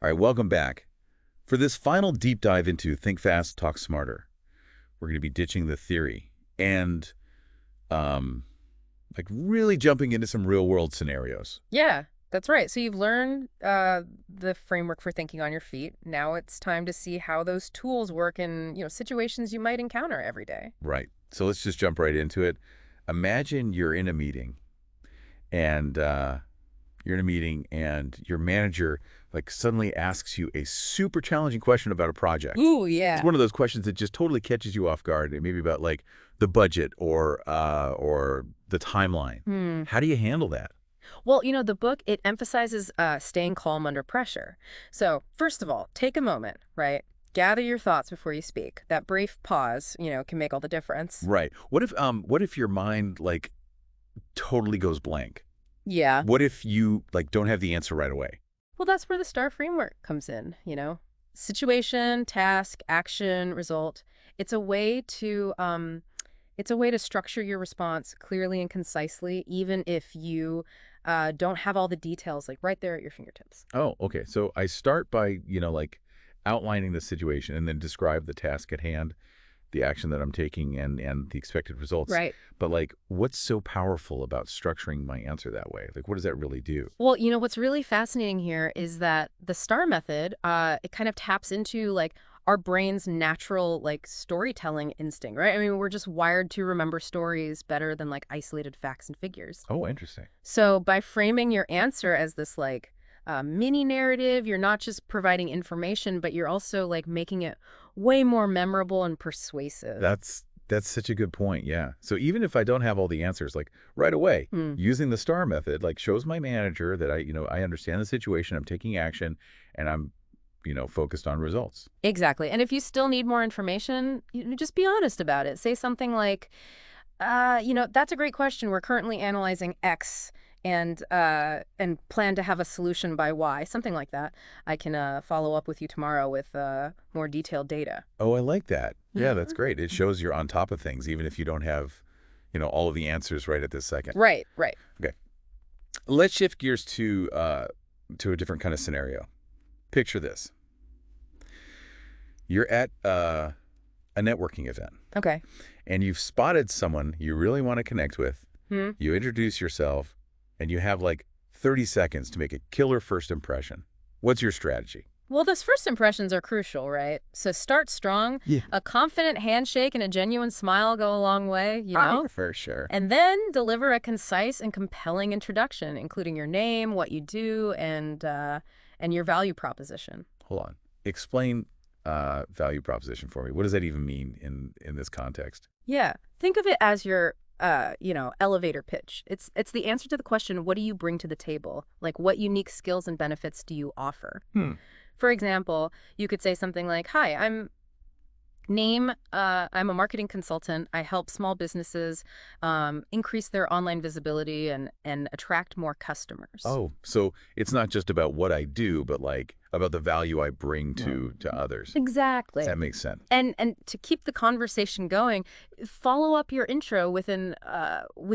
All right, welcome back. For this final deep dive into Think Fast, Talk Smarter, we're going to be ditching the theory and um, like really jumping into some real-world scenarios. Yeah, that's right. So you've learned the framework for thinking on your feet. Now it's time to see how those tools work in, situations you might encounter every day. Right. So let's just jump right into it. Imagine you're in a meeting and your manager like suddenly asks you a super challenging question about a project. Ooh, It's yeah. one of those questions that just totally catches you off guard. It may be about like the budget or the timeline. Hmm. How do you handle that? Well, the book, it emphasizes staying calm under pressure. So, first of all, take a moment, right? Gather your thoughts before you speak. That brief pause, can make all the difference. Right. What if your mind like totally goes blank? Yeah. What if you like don't have the answer right away? Well, that's where the STAR framework comes in. Situation, task, action, result. It's a way to it's a way to structure your response clearly and concisely, even if you don't have all the details like right there at your fingertips. Oh, okay. So I start by, like outlining the situation and then describe the task at hand, the action that I'm taking and the expected results. Right. But like what's so powerful about structuring my answer that way? Like what does that really do? Well, what's really fascinating here is that the STAR method, it kind of taps into like our brain's natural like storytelling instinct, right? I mean, we're just wired to remember stories better than like isolated facts and figures. Oh, interesting. So by framing your answer as this like mini narrative, you're not just providing information, but you're also like making it way more memorable and persuasive. That's such a good point. Yeah. So even if I don't have all the answers like right away, Hmm. using the STAR method like shows my manager that I understand the situation, I'm taking action and I'm, focused on results. Exactly. And if you still need more information, just be honest about it. Say something like, that's a great question. We're currently analyzing X and plan to have a solution by Y, something like that. I can follow up with you tomorrow with more detailed data. Oh, I like that. Yeah, that's great. It shows you're on top of things even if you don't have, all of the answers right at this second. Right, right. Okay. Let's shift gears to a different kind of scenario. Picture this. You're at a networking event Okay. and you've spotted someone you really want to connect with. Hmm. You introduce yourself and you have like 30 seconds to make a killer first impression. What's your strategy? Well, those first impressions are crucial, right? So start strong. Yeah. A confident handshake and a genuine smile go a long way. For sure. And then deliver a concise and compelling introduction, including your name, what you do, and your value proposition. Hold on. Explain value proposition for me. What does that even mean in this context? Yeah, think of it as your elevator pitch. It's the answer to the question, what do you bring to the table? Like, what unique skills and benefits do you offer? Hmm. For example, you could say something like, "Hi, I'm a marketing consultant. I help small businesses increase their online visibility and attract more customers." Oh, so it's not just about what I do, but like about the value I bring to others. Exactly. That makes sense. And to keep the conversation going, follow up your intro with an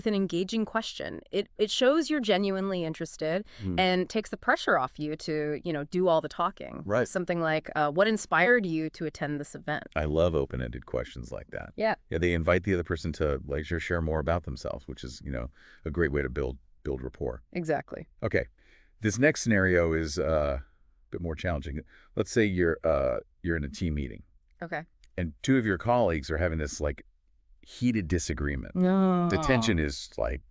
engaging question. It shows you're genuinely interested Hmm. and takes the pressure off you to do all the talking. Right. Something like, what inspired you to attend this event? I love open-ended questions like that. Yeah. Yeah, they invite the other person to like share more about themselves, which is, a great way to build rapport. Exactly. Okay. This next scenario is a bit more challenging. Let's say you're in a team meeting Okay. and two of your colleagues are having this like heated disagreement. No. The tension is like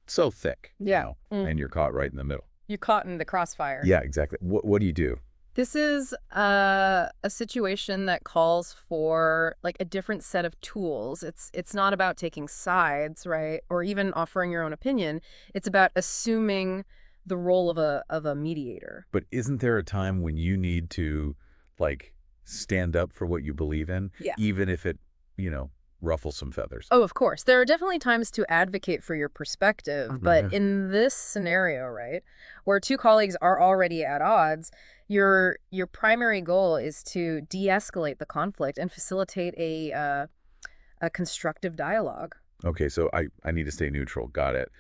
so thick, Yeah. and you're caught right in the middle. You're caught in the crossfire. Yeah, exactly. What do you do? This is a situation that calls for like a different set of tools. It's not about taking sides, right? Or even offering your own opinion. It's about assuming the role of a mediator. But isn't there a time when you need to like stand up for what you believe in, Yeah. even if it, ruffles some feathers? Oh, of course. There are definitely times to advocate for your perspective, but Yeah. in this scenario, right, where two colleagues are already at odds, your primary goal is to de-escalate the conflict and facilitate a constructive dialogue. Okay, so I need to stay neutral. Got it.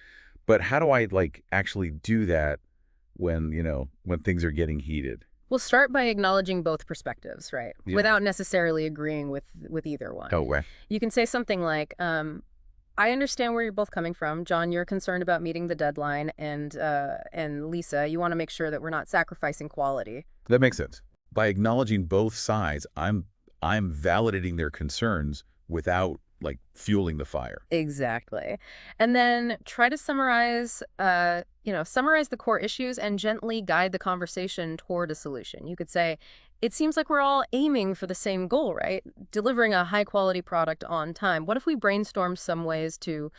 But how do I like actually do that when things are getting heated? We'll start by acknowledging both perspectives, right? Yeah. Without necessarily agreeing with either one. Oh, right. You can say something like, I understand where you're both coming from. John, you're concerned about meeting the deadline, and Lisa, you want to make sure that we're not sacrificing quality. That makes sense. By acknowledging both sides, I'm validating their concerns without like fueling the fire. Exactly. And then try to summarize, summarize the core issues and gently guide the conversation toward a solution. You could say, it seems like we're all aiming for the same goal, right? Delivering a high quality product on time. What if we brainstorm some ways to,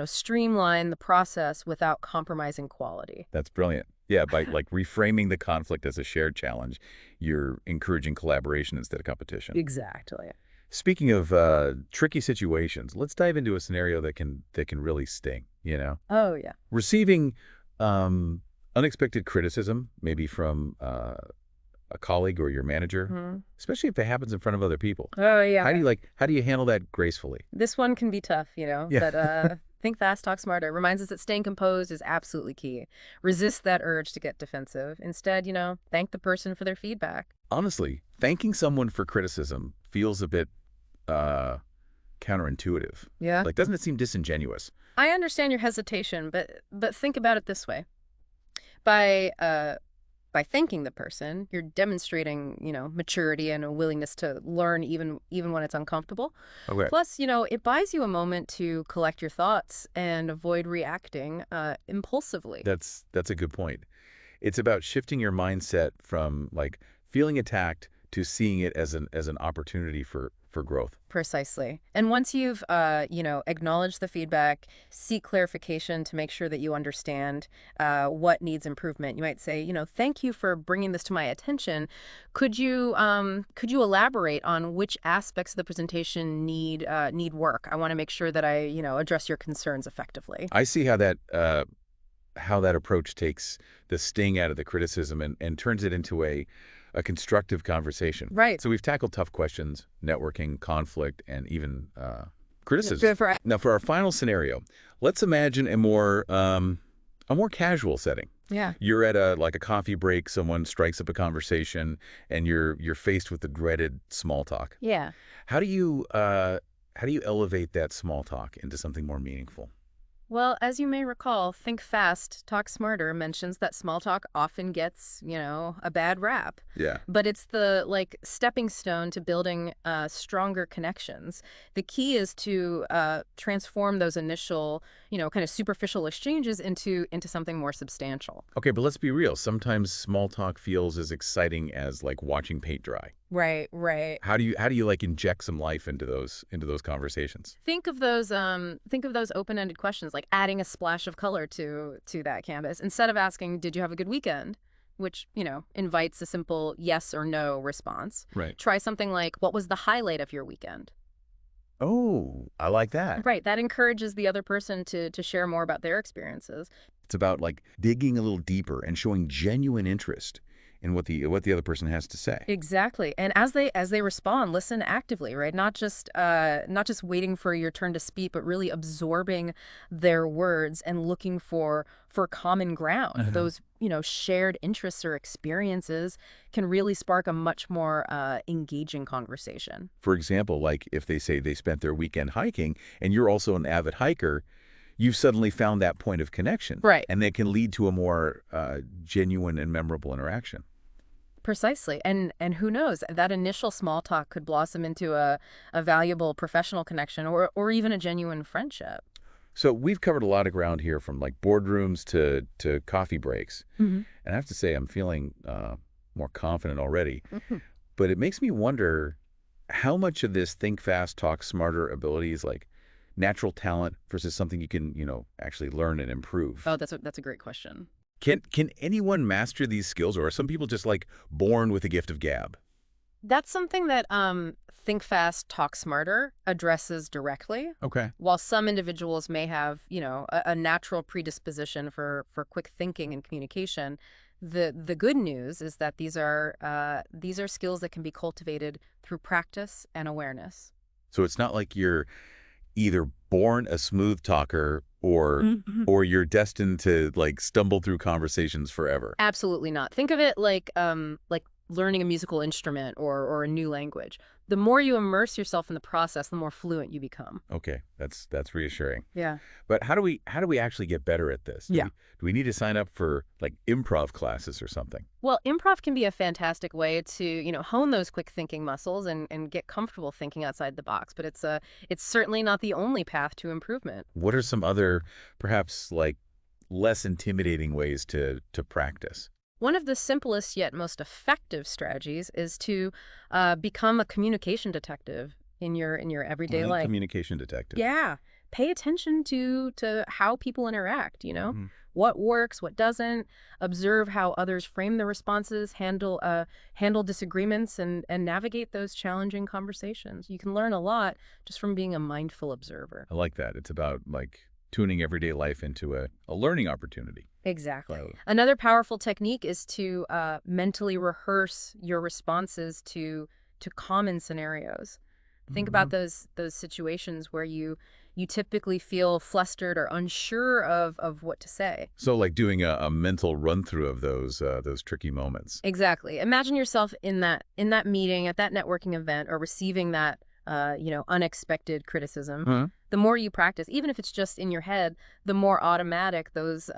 streamline the process without compromising quality? That's brilliant. Yeah, by like reframing the conflict as a shared challenge, you're encouraging collaboration instead of competition. Exactly. Speaking of tricky situations, let's dive into a scenario that can really sting, you know? Oh, yeah. Receiving unexpected criticism, maybe from a colleague or your manager, Mhm. especially if it happens in front of other people. Oh, yeah. How do you handle that gracefully? This one can be tough, Yeah. but think fast, talk smarter. Reminds us that staying composed is absolutely key. Resist that urge to get defensive. Instead, thank the person for their feedback. Honestly, thanking someone for criticism feels a bit uh, counterintuitive. Yeah. Like, doesn't it seem disingenuous? I understand your hesitation, but think about it this way. By by thanking the person, you're demonstrating, maturity and a willingness to learn even when it's uncomfortable. Okay. Plus, it buys you a moment to collect your thoughts and avoid reacting impulsively. That's a good point. It's about shifting your mindset from like feeling attacked to seeing it as an opportunity for growth. Precisely. And once you've, acknowledged the feedback, seek clarification to make sure that you understand what needs improvement. You might say, thank you for bringing this to my attention. Could you elaborate on which aspects of the presentation need work? I want to make sure that I, address your concerns effectively. I see how that approach takes the sting out of the criticism and turns it into a constructive conversation. Right. So we've tackled tough questions, networking, conflict, and even criticism. Good for Now, for our final scenario, let's imagine a more casual setting. yeah. You're at a coffee break, someone strikes up a conversation, and you're faced with the dreaded small talk. Yeah. How do you elevate that small talk into something more meaningful? Well, as you may recall, Think Fast, Talk Smarter mentions that small talk often gets, a bad rap. Yeah. But it's the, stepping stone to building stronger connections. The key is to transform those initial, kind of superficial exchanges into something more substantial. Okay, but let's be real. Sometimes small talk feels as exciting as like watching paint dry. Right, right. How do you like inject some life into those conversations? Think of those open-ended questions, like adding a splash of color to that canvas. Instead of asking, "Did you have a good weekend?" which, invites a simple yes or no response. Right. Try something like, "What was the highlight of your weekend?" Oh, I like that. Right, that encourages the other person to share more about their experiences. It's about like digging a little deeper and showing genuine interest in what the other person has to say. Exactly. And as they respond, listen actively, right? Not just waiting for your turn to speak, but really absorbing their words and looking for common ground. Those, shared interests or experiences can really spark a much more engaging conversation. For example, like if they say they spent their weekend hiking and you're also an avid hiker, you've suddenly found that point of connection. Right. And that can lead to a more genuine and memorable interaction. Precisely. And who knows, that initial small talk could blossom into a valuable professional connection or even a genuine friendship. So we've covered a lot of ground here, from like boardrooms to coffee breaks. Mhm. And I have to say, I'm feeling more confident already. Mhm. But it makes me wonder how much of this think fast, talk smarter ability is like natural talent versus something you can, actually learn and improve. Oh, that's a great question. Can anyone master these skills, or are some people just like born with the gift of gab? That's something that Think Fast, Talk Smarter addresses directly. Okay. While some individuals may have, a natural predisposition for quick thinking and communication, the good news is that these are skills that can be cultivated through practice and awareness. So it's not like you're either born a smooth talker or Mhm. or you're destined to like stumble through conversations forever? Absolutely not. Think of it like learning a musical instrument or a new language. The more you immerse yourself in the process, the more fluent you become. Okay, that's reassuring. Yeah. But how do we actually get better at this? Do Yeah. we do we need to sign up for like improv classes or something? Well, improv can be a fantastic way to, hone those quick thinking muscles and get comfortable thinking outside the box, but it's certainly not the only path to improvement. What are some other perhaps like less intimidating ways to practice? One of the simplest yet most effective strategies is to become a communication detective in your everyday life. Communication detective. Yeah. Pay attention to how people interact, Hmm. what works, what doesn't. Observe how others frame their responses, handle disagreements, and navigate those challenging conversations. You can learn a lot just from being a mindful observer. I like that. It's about like tuning everyday life into a learning opportunity. Exactly. So, Another powerful technique is to mentally rehearse your responses to common scenarios. Think about mhm. those situations where you typically feel flustered or unsure of what to say. So like doing a mental run through of those tricky moments. Exactly. Imagine yourself in that meeting at that networking event or receiving that unexpected criticism. Huh? The more you practice, even if it's just in your head, the more automatic those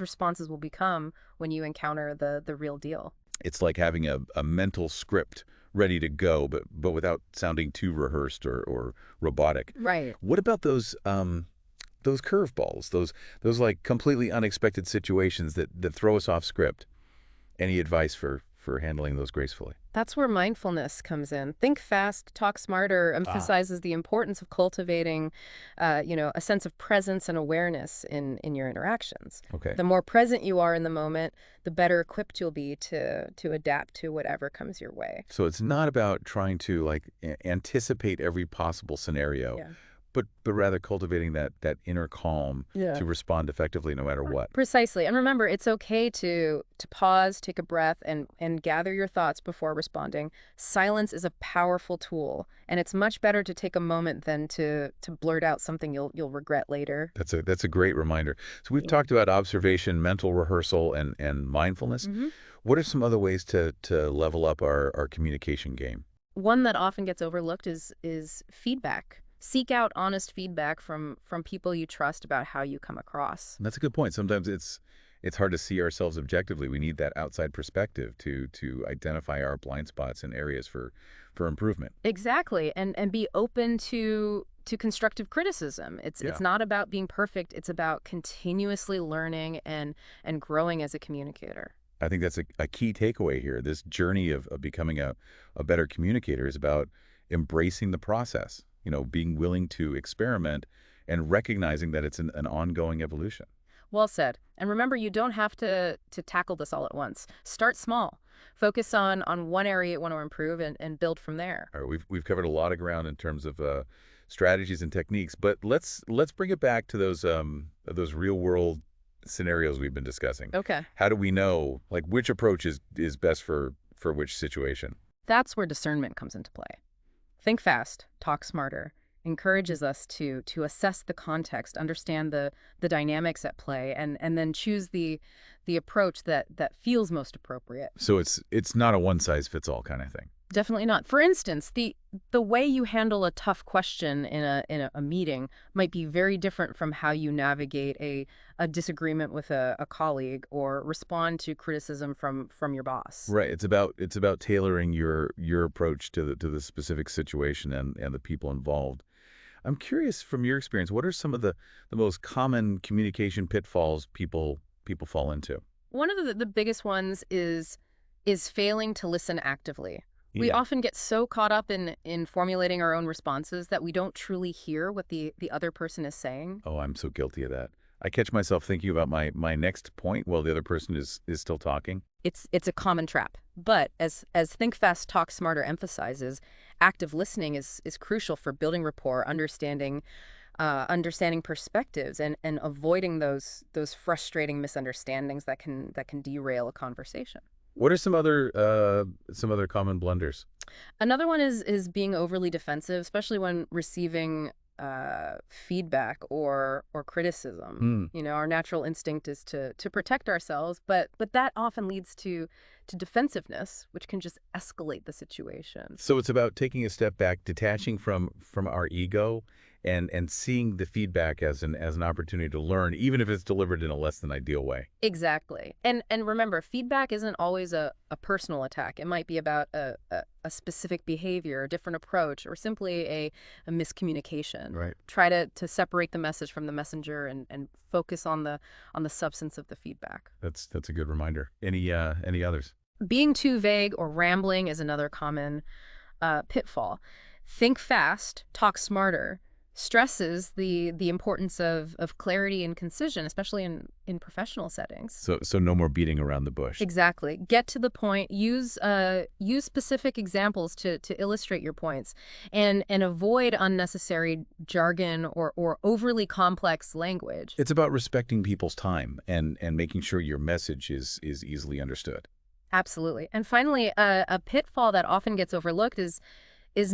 responses will become when you encounter the real deal. It's like having a mental script ready to go, but without sounding too rehearsed or robotic. Right. What about those curveballs, those like completely unexpected situations that throw us off script? Any advice for handling those gracefully? That's where mindfulness comes in. Think fast, talk smarter Ah, emphasizes the importance of cultivating, a sense of presence and awareness in your interactions. okay. The more present you are in the moment, the better equipped you'll be to adapt to whatever comes your way. So it's not about trying to like anticipate every possible scenario, Yeah. but rather cultivating that inner calm Yeah. to respond effectively no matter what. Precisely. And remember, it's okay to pause, take a breath, and gather your thoughts before responding. Silence is a powerful tool, and it's much better to take a moment than to blurt out something you'll regret later. That's a great reminder. So we've talked about observation, mental rehearsal, and mindfulness. Hmm. What are some other ways to level up our communication game? One that often gets overlooked is feedback. Seek out honest feedback from people you trust about how you come across. And that's a good point. Sometimes it's hard to see ourselves objectively. We need that outside perspective to identify our blind spots and areas for improvement. Exactly. And be open to constructive criticism. It's Yeah. not about being perfect, it's about continuously learning and growing as a communicator. I think that's a key takeaway here. This journey of becoming a better communicator is about embracing the process, being willing to experiment and recognizing that it's an ongoing evolution. Well said. And remember, you don't have to tackle this all at once. Start small. Focus on one area you want to improve and build from there. All right, we've covered a lot of ground in terms of strategies and techniques, but let's bring it back to those real world scenarios we've been discussing. Okay. How do we know like which approach is best for which situation? That's where discernment comes into play. Think fast, talk smarter. Encourages us to assess the context, understand the dynamics at play, and then choose the approach that feels most appropriate. So it's not a one size fits all kind of thing. Definitely not. For instance, the way you handle a tough question in a meeting might be very different from how you navigate a disagreement with a colleague or respond to criticism from your boss. Right. It's about tailoring your approach to the specific situation and the people involved. I'm curious from your experience, what are some of the most common communication pitfalls people fall into? One of the biggest ones is failing to listen actively. We Yeah. often get so caught up in formulating our own responses that we don't truly hear what the other person is saying. Oh, I'm so guilty of that. I catch myself thinking about my next point while the other person is still talking. It's a common trap. But as Think Fast, Talk Smarter emphasizes, active listening is crucial for building rapport, understanding perspectives, and avoiding those frustrating misunderstandings that can derail a conversation. What are some other common blunders? Another one is being overly defensive, especially when receiving feedback or criticism. Hmm. Our natural instinct is to protect ourselves, but that often leads to defensiveness, which can just escalate the situation. So it's about taking a step back, detaching from our ego, and seeing the feedback as an opportunity to learn, even if it's delivered in a less than ideal way. Exactly. And remember, feedback isn't always a personal attack. It might be about a specific behavior, a different approach, or simply a miscommunication. Right. Try to separate the message from the messenger and focus on the substance of the feedback. That's a good reminder. Any others? Being too vague or rambling is another common pitfall. Think fast, talk smarter stresses the importance of clarity and concision, especially in professional settings. So no more beating around the bush. Exactly. Get to the point. Use specific examples to illustrate your points, and avoid unnecessary jargon or overly complex language. It's about respecting people's time and making sure your message is easily understood. Absolutely. And finally, a pitfall that often gets overlooked is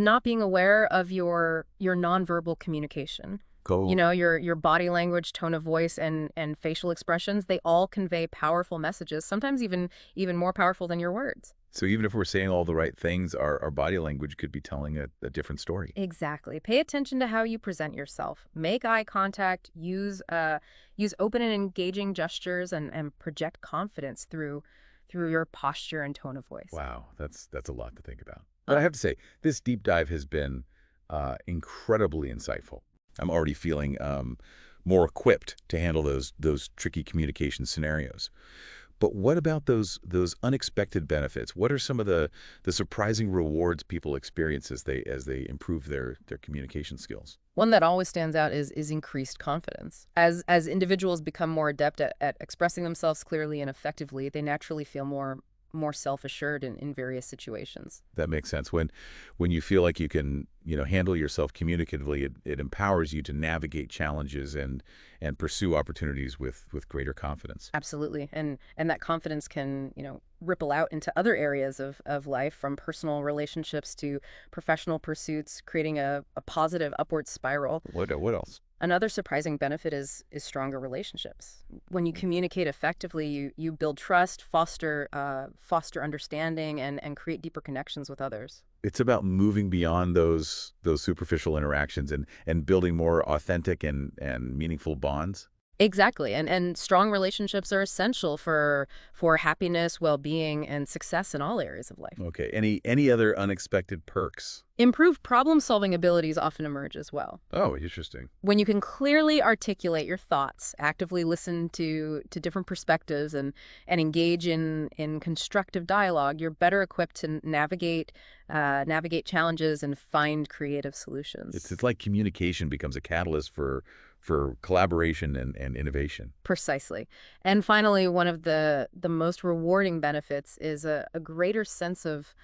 not being aware of your nonverbal communication. Go. Your body language, tone of voice, and facial expressions, they all convey powerful messages, sometimes even more powerful than your words. So even if we're saying all the right things, our body language could be telling a different story. Exactly. Pay attention to how you present yourself. Make eye contact, use open and engaging gestures, and project confidence through your posture and tone of voice. Wow, that's a lot to think about. But I have to say, this deep dive has been incredibly insightful. I'm already feeling more equipped to handle those tricky communication scenarios. But what about those unexpected benefits? What are some of the surprising rewards people experience as they improve their communication skills? One that always stands out is increased confidence. As individuals become more adept at expressing themselves clearly and effectively, they naturally feel more self-assured in various situations. That makes sense. When you feel like you can, handle yourself communicatively, it empowers you to navigate challenges and pursue opportunities with greater confidence. Absolutely. And that confidence can, ripple out into other areas of life, from personal relationships to professional pursuits, creating a positive upward spiral. What else? Another surprising benefit is stronger relationships. When you communicate effectively, you build trust, foster understanding, and create deeper connections with others. It's about moving beyond those superficial interactions and building more authentic and meaningful bonds. Exactly. And strong relationships are essential for happiness, well-being, and success in all areas of life. Okay. Any other unexpected perks? Improved problem-solving abilities often emerge as well. Oh, interesting. When you can clearly articulate your thoughts, actively listen to different perspectives, and engage in constructive dialogue, you're better equipped to navigate challenges and find creative solutions. It's like communication becomes a catalyst for collaboration and innovation. Precisely. And finally, one of the most rewarding benefits is a greater sense of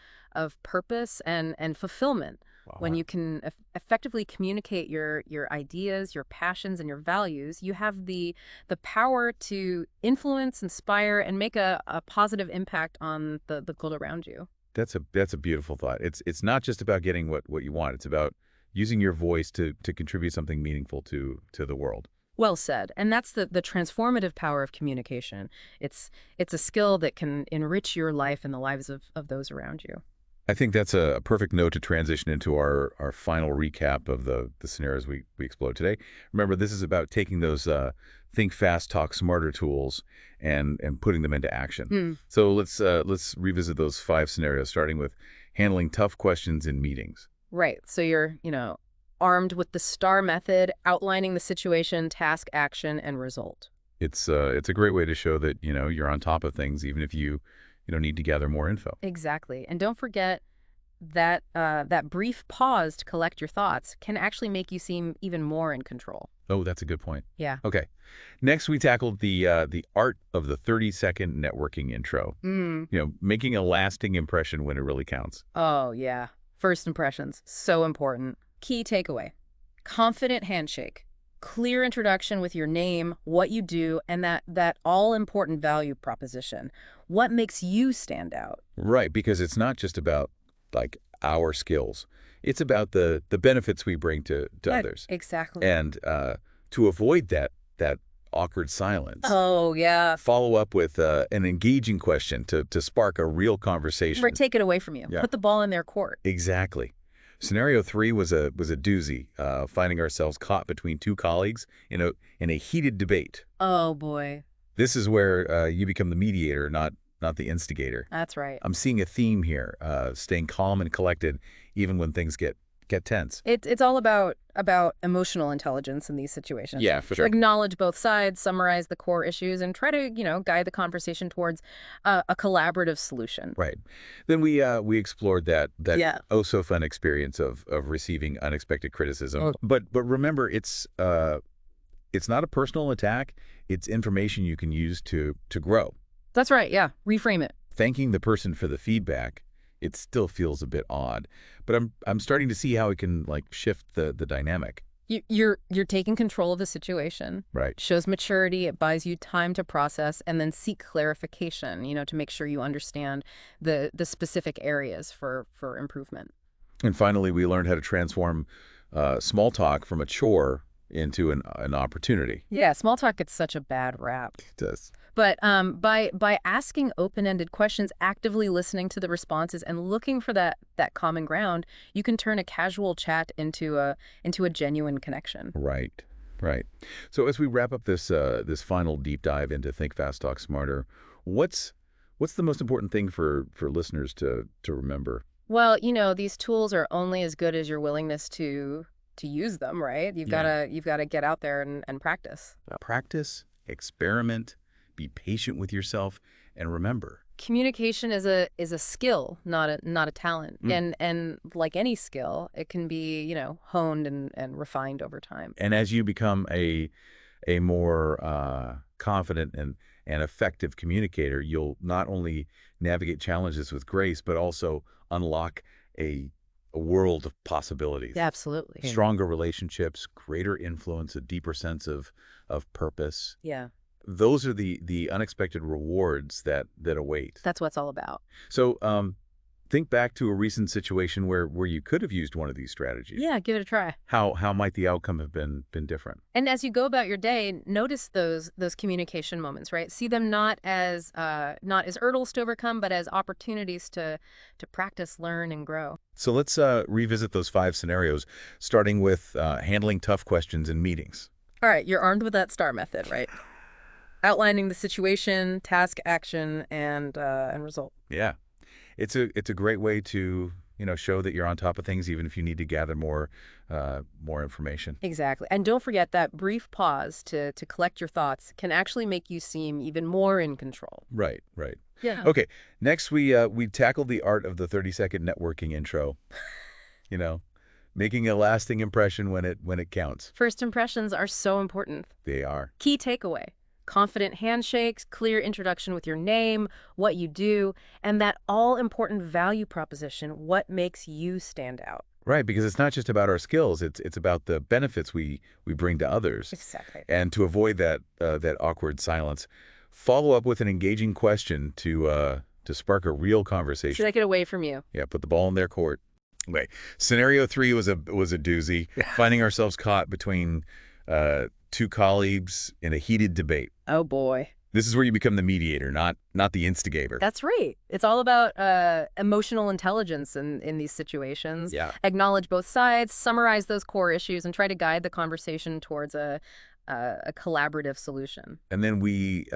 purpose and fulfillment. Wow. When you can effectively communicate your ideas, your passions, and your values, you have the power to influence, inspire, and make a positive impact on the world around you. That's a beautiful thought. It's not just about getting what you want. It's about using your voice to contribute something meaningful to the world. Well said. And that's the transformative power of communication. It's a skill that can enrich your life and the lives of those around you. I think that's a perfect note to transition into our final recap of the scenarios we explored today. Remember, this is about taking those think fast, talk smarter tools and putting them into action. So let's revisit those 5 scenarios, starting with handling tough questions in meetings. Right. So you're, armed with the STAR method, outlining the situation, task, action, and result. It's a great way to show that, you're on top of things, even if you don't need to gather more info. Exactly. And don't forget that that brief pause to collect your thoughts can actually make you seem even more in control. Oh, that's a good point. Yeah. Okay. Next, we tackled the art of the 30-second networking intro. Making a lasting impression when it really counts. Oh, yeah. First impressions, so important. Key takeaway: confident handshake, clear introduction with your name, what you do, and that all-important value proposition. What makes you stand out? Right, because it's not just about, like, our skills. It's about the benefits we bring to others. Exactly. And to avoid that awkward silence, Oh, yeah. follow up with an engaging question to spark a real Right, conversation. take it away from you. Yeah. Put the ball in their court. Exactly. Scenario 3 was a doozy, finding ourselves caught between two colleagues in a heated debate. Oh, boy. This is where you become the mediator, not the instigator. That's right. I'm seeing a theme here, staying calm and collected even when things get tense. It's all about emotional intelligence in these situations. Yeah, for sure. Acknowledge both sides, summarize the core issues, and try to, guide the conversation towards a collaborative solution. Right. Then we explored that Yeah. oh so fun experience of receiving unexpected criticism. Oh. But remember, it's not a personal attack. It's information you can use to grow. That's right, yeah. Reframe it. Thanking the person for the feedback, it still feels a bit odd, but I'm starting to see how it can shift the dynamic. You're taking control of the situation. Right. Shows maturity. It buys you time to process and then seek clarification, to make sure you understand the specific areas for improvement. And finally, we learned how to transform small talk from a chore into an opportunity. Yeah, small talk gets such a bad rap. It does. But by asking open-ended questions, actively listening to the responses, and looking for that common ground, you can turn a casual chat into a genuine connection. Right, right. So as we wrap up this final deep dive into Think Fast, Talk Smarter, what's the most important thing for listeners to remember? Well, these tools are only as good as your willingness to use them, right? You've gotta get out there and practice. Practice, experiment, be patient with yourself, and remember. Communication is a skill, not a talent. And like any skill, it can be, honed and refined over time. And as you become a more confident and effective communicator, you'll not only navigate challenges with grace, but also unlock a world of possibilities. Absolutely. Stronger relationships, greater influence, a deeper sense of purpose. Yeah. Those are the unexpected rewards that await. That's what it's all about. So think back to a recent situation where you could have used one of these strategies. Yeah, give it a try. How might the outcome have been different? And as you go about your day, notice those communication moments, right? See them not as hurdles to overcome, but as opportunities to practice, learn, and grow. So let's revisit those 5 scenarios, starting with handling tough questions in meetings. All right, you're armed with that STAR method, right? Outlining the situation, task, action, and result. Yeah, it's a great way to show that you're on top of things, even if you need to gather more information. Exactly, and don't forget that brief pause to collect your thoughts can actually make you seem even more in control. Right, right. Yeah. Okay, next we tackled the art of the 30-second networking intro. Making a lasting impression when it counts. First impressions are so important. They are. Key takeaway. Confident handshakes, clear introduction with your name, what you do, and that all-important value proposition, what makes you stand out. Right, because it's not just about our skills, it's about the benefits we bring to others. Exactly. And to avoid that awkward silence, follow up with an engaging question to spark a real conversation. Take it away from you. Yeah, put the ball in their court. Okay. Scenario 3 was a doozy, finding ourselves caught between two colleagues in a heated debate. Oh, boy. This is where you become the mediator, not the instigator. That's right. It's all about emotional intelligence in these situations. Yeah. Acknowledge both sides, summarize those core issues, and try to guide the conversation towards a collaborative solution. And then we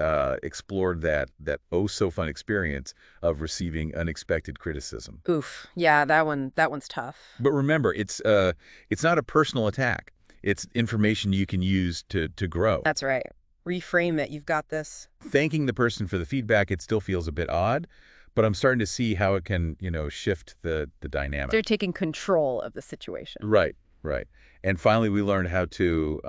explored that oh-so-fun experience of receiving unexpected criticism. Oof. Yeah, that one's tough. But remember, it's not a personal attack. It's information you can use to grow. That's right. Reframe it. You've got this. Thanking the person for the feedback, it still feels a bit odd, but I'm starting to see how it can, shift the dynamic. They're taking control of the situation. Right, right. And finally, we learned how to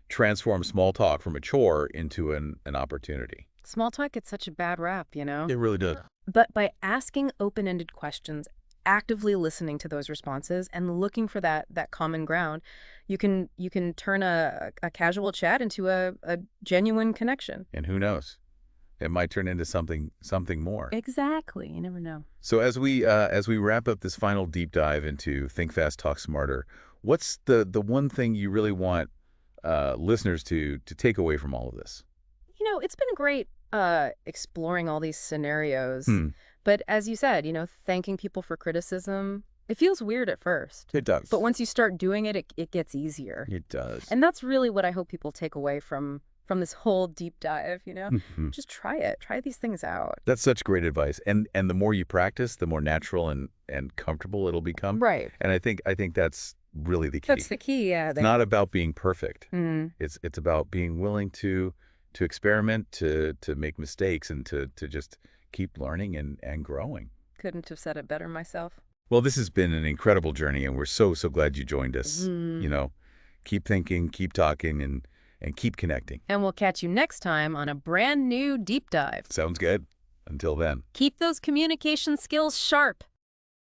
transform small talk from a chore into an opportunity. Small talk gets such a bad rap, It really does. But by asking open-ended questions, actively listening to those responses, and looking for that common ground, you can turn a casual chat into a genuine connection. And who knows? It might turn into something more. Exactly. You never know. So as we wrap up this final deep dive into Think Fast, Talk Smarter, what's the one thing you really want listeners to take away from all of this? It's been great exploring all these scenarios. Hmm. But as you said, thanking people for criticism, it feels weird at first. It does. But once you start doing it, it gets easier. It does. And that's really what I hope people take away from this whole deep dive, Mhm. Just try it. Try these things out. That's such great advice. And the more you practice, the more natural and comfortable it'll become. Right. And I think that's really the key. That's the key, yeah. It's not about being perfect. Mm, It's about being willing to experiment, to make mistakes, and to just keep learning and growing. couldn't have said it better myself. Well, this has been an incredible journey, and we're so glad you joined us. Keep thinking, keep talking, and keep connecting. And we'll catch you next time on a brand new deep dive. Sounds good. Until then. Keep those communication skills sharp.